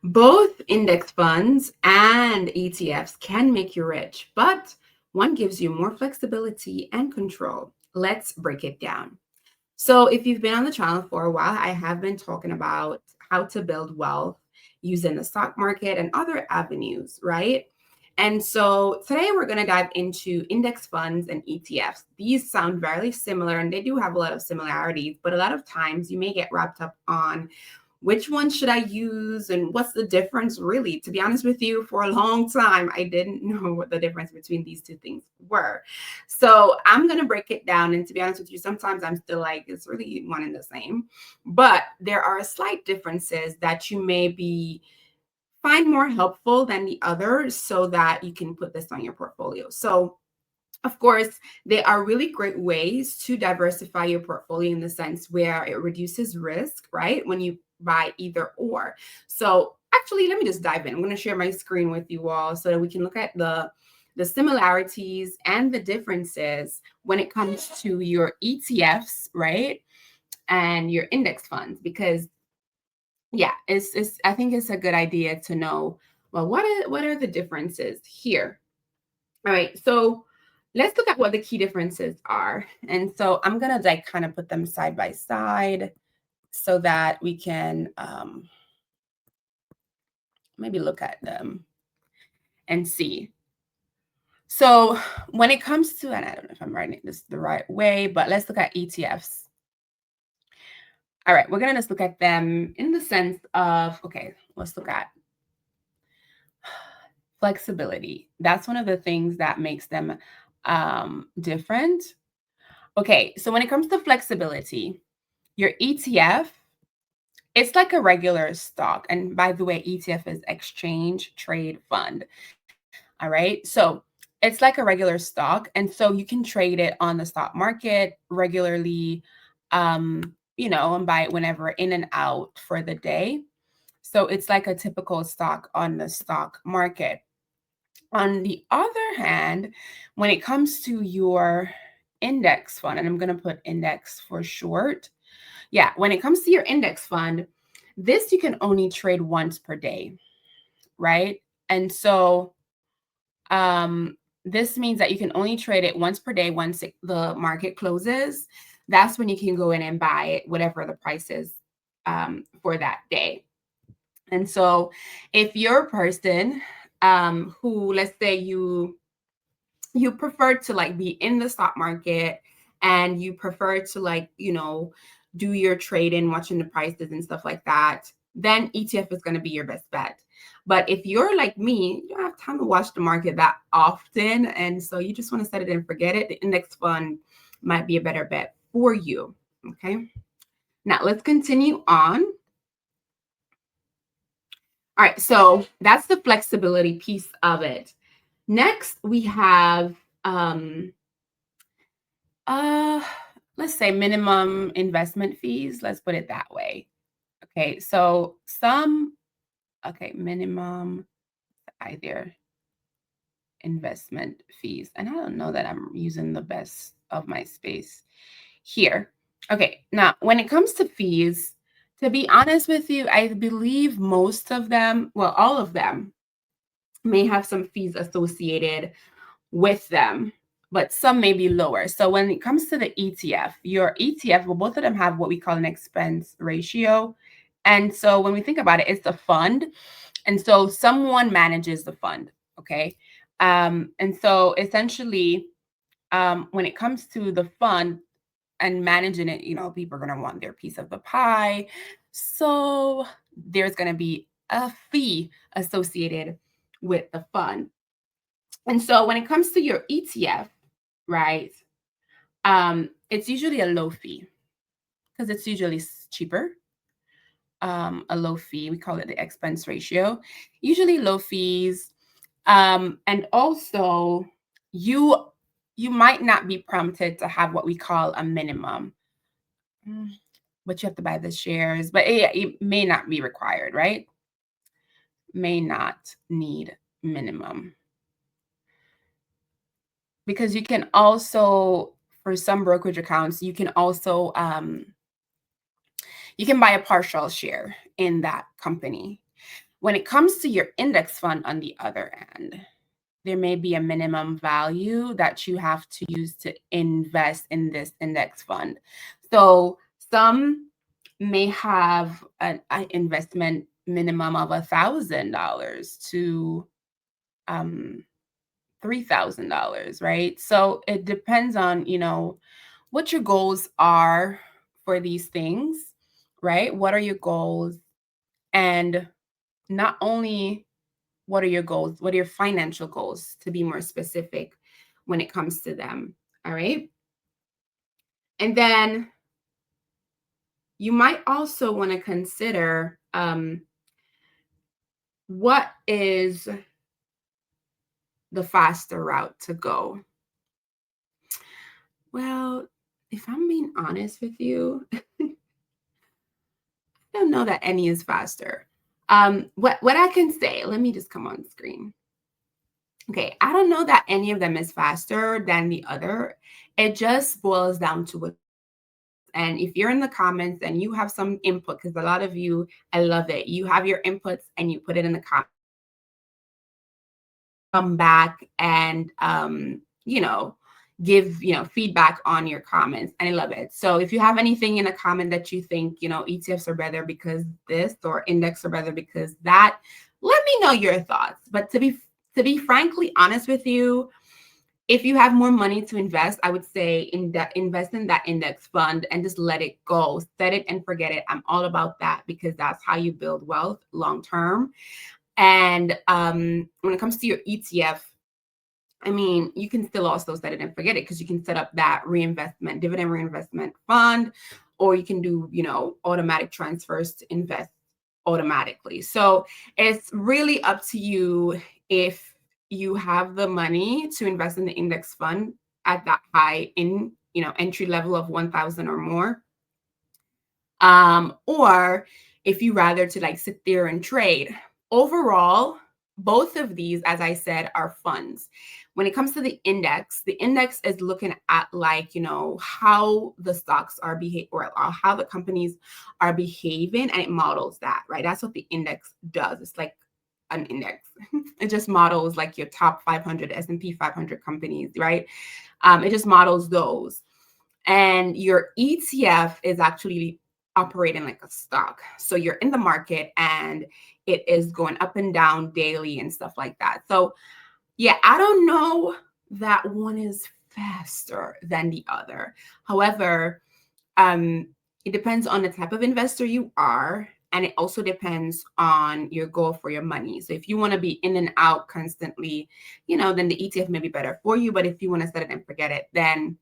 Both index funds and ETFs can make you rich, but one gives you more flexibility and control. Let's break it down. So, if you've been on the channel for a while, I have been talking about how to build wealth using the stock market and other avenues, right? And so today we're going to dive into index funds and ETFs. These sound very similar and they do have a lot of similarities, but a lot of times you may get wrapped up on which one should I use and what's the difference really? To be honest with you, for a long time, I didn't know what the difference between these two things were. So I'm going to break it down. And to be honest with you, sometimes I'm still like, it's really one and the same. But there are slight differences that you may be find more helpful than the other so that you can put this on your portfolio. So of course, they are really great ways to diversify your portfolio in the sense where it reduces risk, right? When you buy either or. So actually, let me just dive in. I'm going to share my screen with you all so that we can look at the similarities and the differences when it comes to your ETFs, right? And your index funds, because yeah, it's I think it's a good idea to know, well, what are the differences here? All right, so let's look at what the key differences are. And so I'm gonna like kind of put them side by side so that we can maybe look at them and see. So when it comes to, and I don't know if I'm writing this the right way, but let's look at ETFs. All right, we're gonna just look at them in the sense of, okay, let's look at flexibility. That's one of the things that makes them different. Okay, so when it comes to flexibility, your ETF, it's like a regular stock. And by the way, ETF is exchange trade fund. All right. So it's like a regular stock. And so you can trade it on the stock market regularly, and buy it whenever in and out for the day. So it's like a typical stock on the stock market. On the other hand, when it comes to your index fund, and I'm going to put index for short. Yeah, when it comes to your index fund, this you can only trade once per day, right? And so this means that you can only trade it once per day once the market closes. That's when you can go in and buy it, whatever the price is for that day. And so if you're a person who, let's say you prefer to like be in the stock market and you prefer to like, do your trading, watching the prices and stuff like that, then ETF is going to be your best bet. But if you're like me, you don't have time to watch the market that often. And so you just want to set it and forget it. The index fund might be a better bet for you. Okay. Now let's continue on. All right. So that's the flexibility piece of it. Next, we have let's say minimum investment fees. Let's put it that way. Okay, so minimum either investment fees. And I don't know that I'm using the best of my space here. Okay, now when it comes to fees, to be honest with you, I believe most of them, well, all of them may have some fees associated with them, but some may be lower. So when it comes to the ETF, your ETF, well, both of them have what we call an expense ratio. And so when we think about it, it's a fund. And so someone manages the fund. Okay. And so essentially, when it comes to the fund and managing it, people are going to want their piece of the pie. So there's going to be a fee associated with the fund. And so when it comes to your ETF, right, it's usually a low fee because it's usually cheaper. A low fee, we call it the expense ratio, usually low fees. And also you might not be prompted to have what we call a minimum, but you have to buy the shares, but it may not be required, right? May not need minimum. Because you can also, for some brokerage accounts, you can also you can buy a partial share in that company. When it comes to your index fund, on the other hand, there may be a minimum value that you have to use to invest in this index fund. So some may have an investment minimum of $1,000 to $3,000, right? So it depends on, what your goals are for these things, right? What are your goals? And not only what are your goals, what are your financial goals, to be more specific when it comes to them. All right. And then you might also want to consider what is the faster route to go. Well, if I'm being honest with you, I don't know that any is faster. What I can say, let me just come on screen. Okay, I don't know that any of them is faster than the other. It just boils down to what. And if you're in the comments and you have some input, because a lot of you, I love it. You have your inputs and you put it in the comments. Come back and give feedback on your comments, and I love it. So if you have anything in a comment that you think ETFs are better because this, or index are better because that, let me know your thoughts. But to be frankly honest with you, if you have more money to invest, I would say invest in that index fund and just let it go. Set it and forget it. I'm all about that, because that's how you build wealth long term. And when it comes to your ETF, I mean, you can still also set it and forget it, because you can set up that dividend reinvestment fund, or you can do, automatic transfers to invest automatically. So it's really up to you if you have the money to invest in the index fund at that high entry level of 1,000 or more. Or if you rather to like sit there and trade. Overall, both of these, as I said, are funds. When it comes to the index is looking at how the stocks are behaving, or how the companies are behaving, and it models that, right? That's what the index does. It's like an index. It just models like your top 500 S&P 500 companies, right? It just models those. And your ETF is actually operating like a stock. So you're in the market and it is going up and down daily and stuff like that. So yeah, I don't know that one is faster than the other. However, it depends on the type of investor you are, and it also depends on your goal for your money. So if you want to be in and out constantly, then the ETF may be better for you. But if you want to set it and forget it, then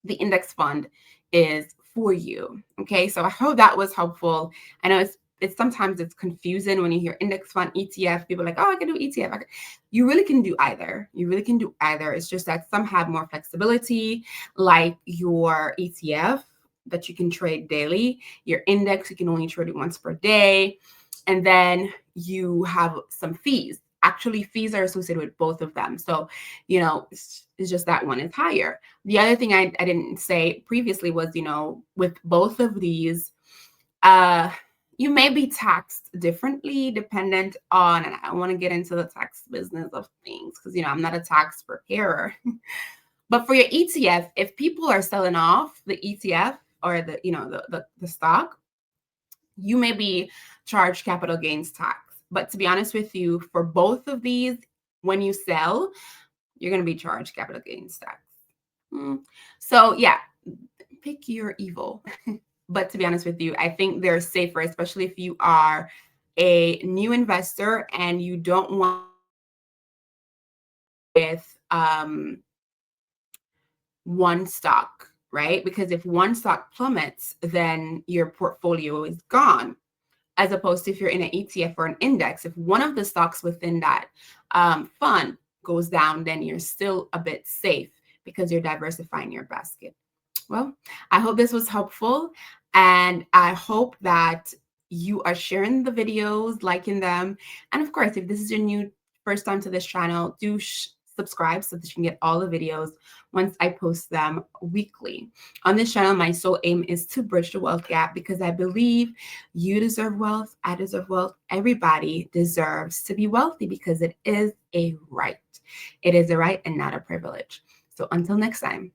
the index fund is for you. Okay, so I hope that was helpful. I know it's sometimes it's confusing when you hear index fund, ETF. People are like, oh, I can do ETF. You really can do either. It's just that some have more flexibility, like your ETF that you can trade daily. Your index, you can only trade it once per day. And then you have some fees. Actually, fees are associated with both of them. So, it's just that one is higher. The other thing I didn't say previously was, with both of these, you may be taxed differently dependent on, and I want to get into the tax business of things because, I'm not a tax preparer. But for your ETF, if people are selling off the ETF or the stock, you may be charged capital gains tax. But to be honest with you, for both of these, when you sell, you're going to be charged capital gains tax. So yeah, pick your evil. But to be honest with you, I think they're safer, especially if you are a new investor and you don't want with one stock, right? Because if one stock plummets, then your portfolio is gone. As opposed to if you're in an ETF or an index, if one of the stocks within that fund goes down, then you're still a bit safe because you're diversifying your basket. Well, I hope this was helpful, and I hope that you are sharing the videos, liking them. And of course, if this is your first time to this channel, do subscribe so that you can get all the videos once I post them weekly. On this channel, my sole aim is to bridge the wealth gap because I believe you deserve wealth. I deserve wealth. Everybody deserves to be wealthy because it is a right. It is a right and not a privilege. So until next time.